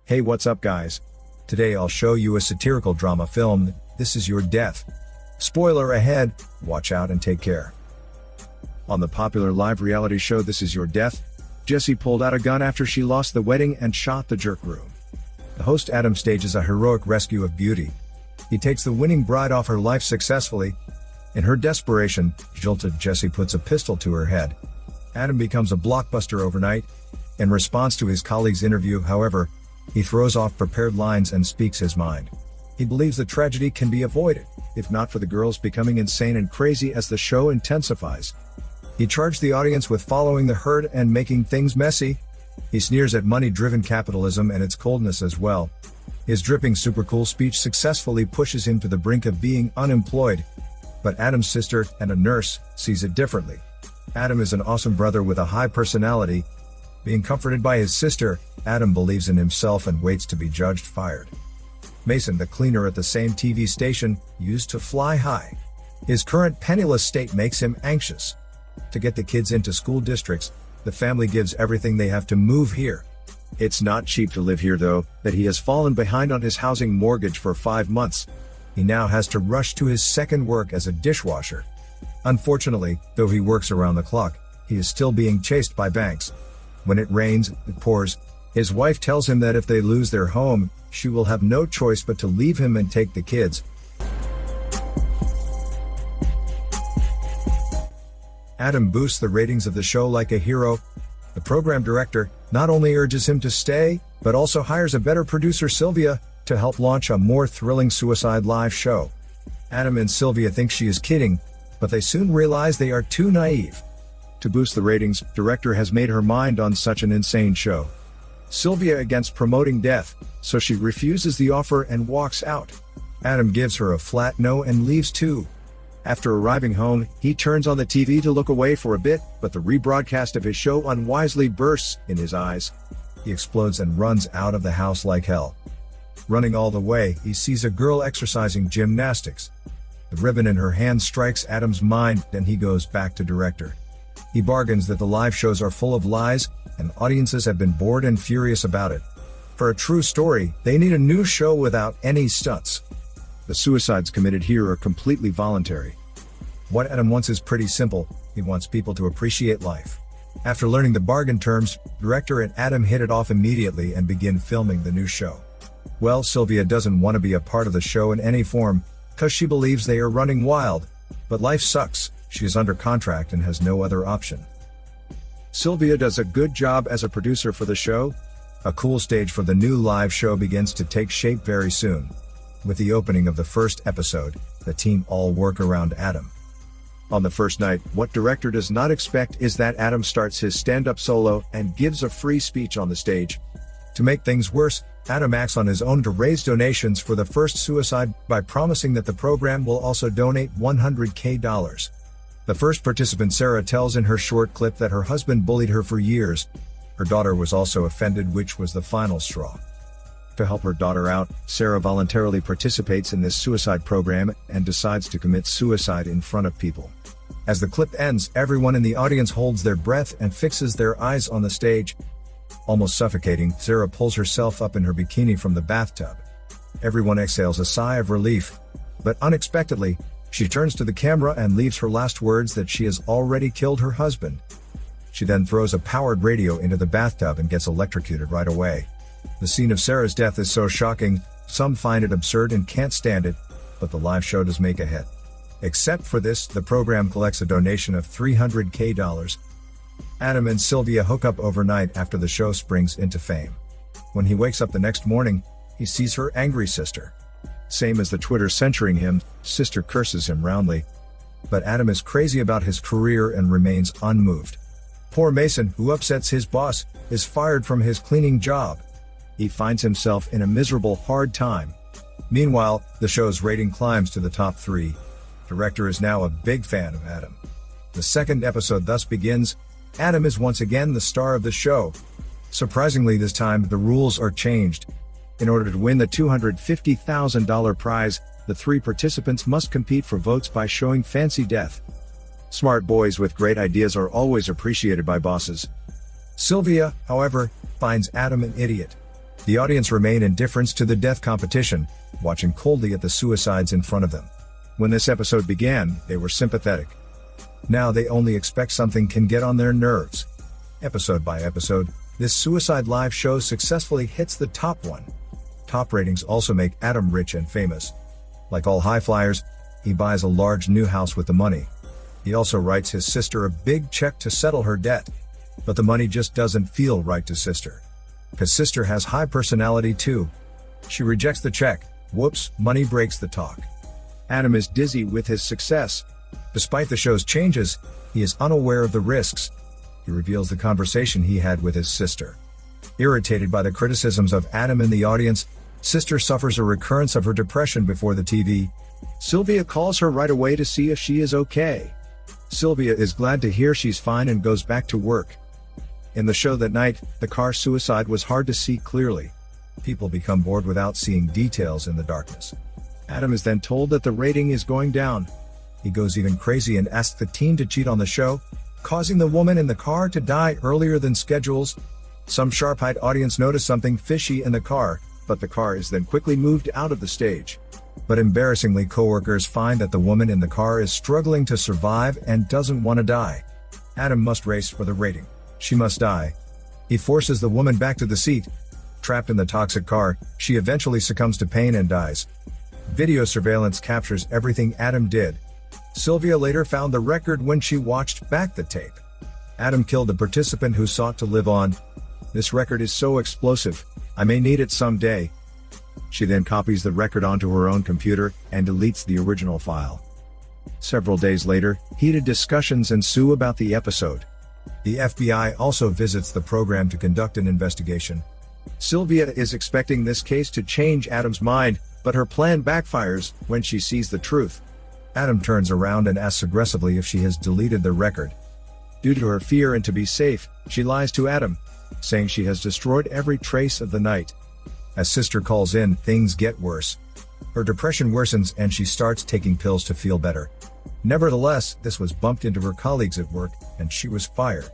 Hey, what's up guys? Today I'll show you a satirical drama film, This Is Your Death. Spoiler ahead, watch out and take care. On the popular live reality show This Is Your Death, Jessie pulled out a gun after she lost the wedding and shot the jerk groom. The host Adam stages a heroic rescue of Beauty. He takes the winning bride off her life successfully. In her desperation, jilted Jessie puts a pistol to her head. Adam becomes a blockbuster overnight. In response to his colleague's interview, however, he throws off prepared lines and speaks his mind. He believes the tragedy can be avoided, if not for the girls becoming insane and crazy as the show intensifies. He charged the audience with following the herd and making things messy. He sneers at money-driven capitalism and its coldness as well. His dripping super cool speech successfully pushes him to the brink of being unemployed. But Adam's sister, and a nurse, sees it differently. Adam is an awesome brother with a high personality. Being comforted by his sister, Adam believes in himself and waits to be judged fired. Mason, the cleaner at the same TV station, used to fly high. His current penniless state makes him anxious. To get the kids into school districts, the family gives everything they have to move here. It's not cheap to live here though, that he has fallen behind on his housing mortgage for 5 months. He now has to rush to his second work as a dishwasher. Unfortunately, though he works around the clock, he is still being chased by banks. When it rains, it pours. His wife tells him that if they lose their home, she will have no choice but to leave him and take the kids. Adam boosts the ratings of the show like a hero. The program director not only urges him to stay, but also hires a better producer, Sylvia, to help launch a more thrilling suicide live show. Adam and Sylvia think she is kidding, but they soon realize they are too naive. To boost the ratings, director has made her mind on such an insane show. Sylvia against promoting death, so she refuses the offer and walks out. Adam gives her a flat no and leaves too. After arriving home, he turns on the TV to look away for a bit, but the rebroadcast of his show unwisely bursts in his eyes. He explodes and runs out of the house like hell. Running all the way, he sees a girl exercising gymnastics. The ribbon in her hand strikes Adam's mind, and he goes back to director. He bargains that the live shows are full of lies, and audiences have been bored and furious about it. For a true story, they need a new show without any stunts. The suicides committed here are completely voluntary. What Adam wants is pretty simple. He wants people to appreciate life. After learning the bargain terms, director and Adam hit it off immediately and begin filming the new show. Well, Sylvia doesn't want to be a part of the show in any form, cause she believes they are running wild. But life sucks, she is under contract and has no other option. Sylvia does a good job as a producer for the show. A cool stage for the new live show begins to take shape very soon. With the opening of the first episode, the team all work around Adam. On the first night, what director does not expect is that Adam starts his stand-up solo and gives a free speech on the stage. To make things worse, Adam acts on his own to raise donations for the first suicide by promising that the program will also donate $100K. The first participant, Sarah, tells in her short clip that her husband bullied her for years. Her daughter was also offended, which was the final straw. To help her daughter out, Sarah voluntarily participates in this suicide program and decides to commit suicide in front of people. As the clip ends, everyone in the audience holds their breath and fixes their eyes on the stage. Almost suffocating, Sarah pulls herself up in her bikini from the bathtub. Everyone exhales a sigh of relief, but unexpectedly, she turns to the camera and leaves her last words that she has already killed her husband. She then throws a powered radio into the bathtub and gets electrocuted right away. The scene of Sarah's death is so shocking, some find it absurd and can't stand it, but the live show does make a hit. Except for this, the program collects a donation of $300K. Adam and Sylvia hook up overnight after the show springs into fame. When he wakes up the next morning, he sees her angry sister. Same as the Twitter censuring him, sister curses him roundly. But Adam is crazy about his career and remains unmoved. Poor Mason, who upsets his boss, is fired from his cleaning job. He finds himself in a miserable, hard time. Meanwhile, the show's rating climbs to the top 3. Director is now a big fan of Adam. The second episode thus begins. Adam is once again the star of the show. Surprisingly, this time, the rules are changed. In order to win the $250,000 prize, the 3 participants must compete for votes by showing fancy death. Smart boys with great ideas are always appreciated by bosses. Sylvia, however, finds Adam an idiot. The audience remain indifferent to the death competition, watching coldly at the suicides in front of them. When this episode began, they were sympathetic. Now they only expect something can get on their nerves. Episode by episode, this suicide live show successfully hits the top one. Top ratings also make Adam rich and famous. Like all high flyers, he buys a large new house with the money. He also writes his sister a big check to settle her debt. But the money just doesn't feel right to sister. Cause sister has high personality too. She rejects the check. Whoops, money breaks the talk. Adam is dizzy with his success. Despite the show's changes, he is unaware of the risks. He reveals the conversation he had with his sister. Irritated by the criticisms of Adam in the audience, sister suffers a recurrence of her depression before the TV. Sylvia calls her right away to see if she is okay. Sylvia is glad to hear she's fine and goes back to work. In the show that night, the car suicide was hard to see clearly. People become bored without seeing details in the darkness. Adam is then told that the rating is going down. He goes even crazy and asks the team to cheat on the show, causing the woman in the car to die earlier than schedules. Some sharp-eyed audience notice something fishy in the car, but the car is then quickly moved out of the stage. But embarrassingly, coworkers find that the woman in the car is struggling to survive and doesn't want to die. Adam must race for the rating. She must die. He forces the woman back to the seat. Trapped in the toxic car, she eventually succumbs to pain and dies. Video surveillance captures everything Adam did. Sylvia later found the record when she watched back the tape. Adam killed a participant who sought to live on. This record is so explosive, I may need it someday. She then copies the record onto her own computer and deletes the original file. Several days later, heated discussions ensue about the episode. The FBI also visits the program to conduct an investigation. Sylvia is expecting this case to change Adam's mind, but her plan backfires when she sees the truth. Adam turns around and asks aggressively if she has deleted the record. Due to her fear and to be safe, she lies to Adam, saying she has destroyed every trace of the night. As sister calls in, things get worse. Her depression worsens and she starts taking pills to feel better. Nevertheless, this was bumped into her colleagues at work, and she was fired.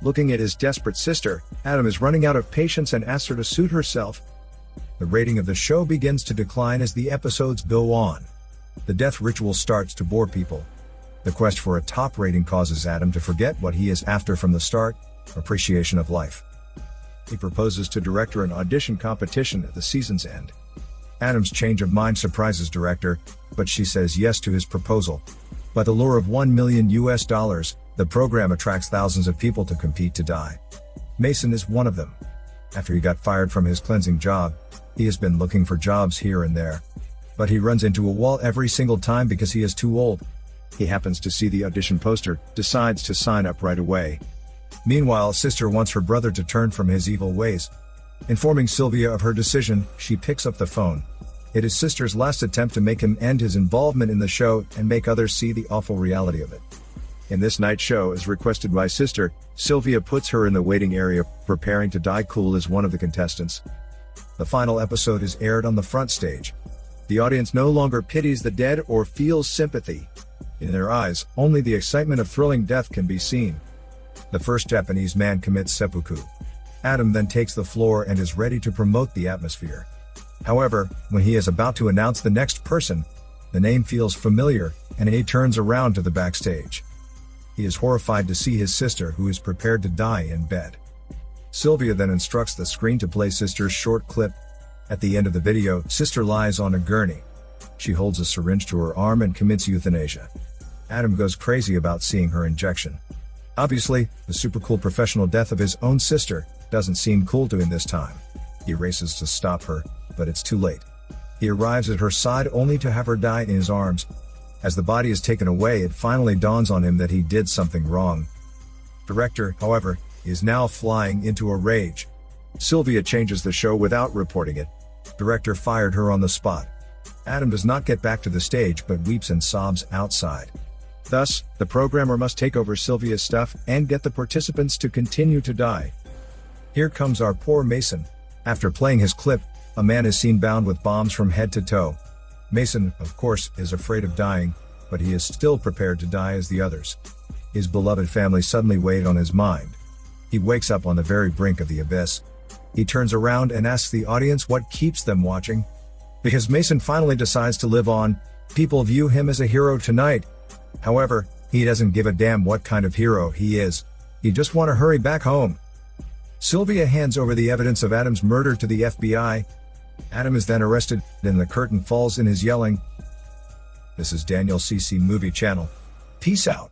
Looking at his desperate sister, Adam is running out of patience and asks her to suit herself. The rating of the show begins to decline as the episodes go on. The death ritual starts to bore people. The quest for a top rating causes Adam to forget what he is after from the start: appreciation of life. He proposes to director an audition competition at the season's end. Adam's change of mind surprises director, but she says yes to his proposal. By the lure of $1 million, the program attracts thousands of people to compete to die. Mason is one of them. After he got fired from his cleansing job, he has been looking for jobs here and there. But he runs into a wall every single time because he is too old. He happens to see the audition poster, decides to sign up right away. Meanwhile, sister wants her brother to turn from his evil ways. Informing Sylvia of her decision, she picks up the phone. It is sister's last attempt to make him end his involvement in the show and make others see the awful reality of it. In this night show, as requested by sister, Sylvia puts her in the waiting area, preparing to die cool as one of the contestants. The final episode is aired on the front stage. The audience no longer pities the dead or feels sympathy. In their eyes, only the excitement of thrilling death can be seen. The first Japanese man commits seppuku. Adam then takes the floor and is ready to promote the atmosphere. However, when he is about to announce the next person, the name feels familiar, and he turns around to the backstage. He is horrified to see his sister, who is prepared to die, in bed. Sylvia then instructs the screen to play sister's short clip. At the end of the video, sister lies on a gurney. She holds a syringe to her arm and commits euthanasia. Adam goes crazy about seeing her injection. Obviously, the super cool professional death of his own sister doesn't seem cool to him this time. He races to stop her, but it's too late. He arrives at her side only to have her die in his arms. As the body is taken away, it finally dawns on him that he did something wrong. Director, however, is now flying into a rage. Sylvia changes the show without reporting it. Director fired her on the spot. Adam does not get back to the stage but weeps and sobs outside. Thus, the programmer must take over Sylvia's stuff and get the participants to continue to die. Here comes our poor Mason. After playing his clip, a man is seen bound with bombs from head to toe. Mason, of course, is afraid of dying. but he is still prepared to die as the others. His beloved family suddenly weighed on his mind. He wakes up on the very brink of the abyss. He turns around and asks the audience what keeps them watching. Because Mason finally decides to live on, people view him as a hero tonight. However, he doesn't give a damn what kind of hero he is. He just want to hurry back home. Sylvia hands over the evidence of Adam's murder to the FBI. Adam is then arrested, and the curtain falls in his yelling. This is Daniel CC Movie Channel. Peace out.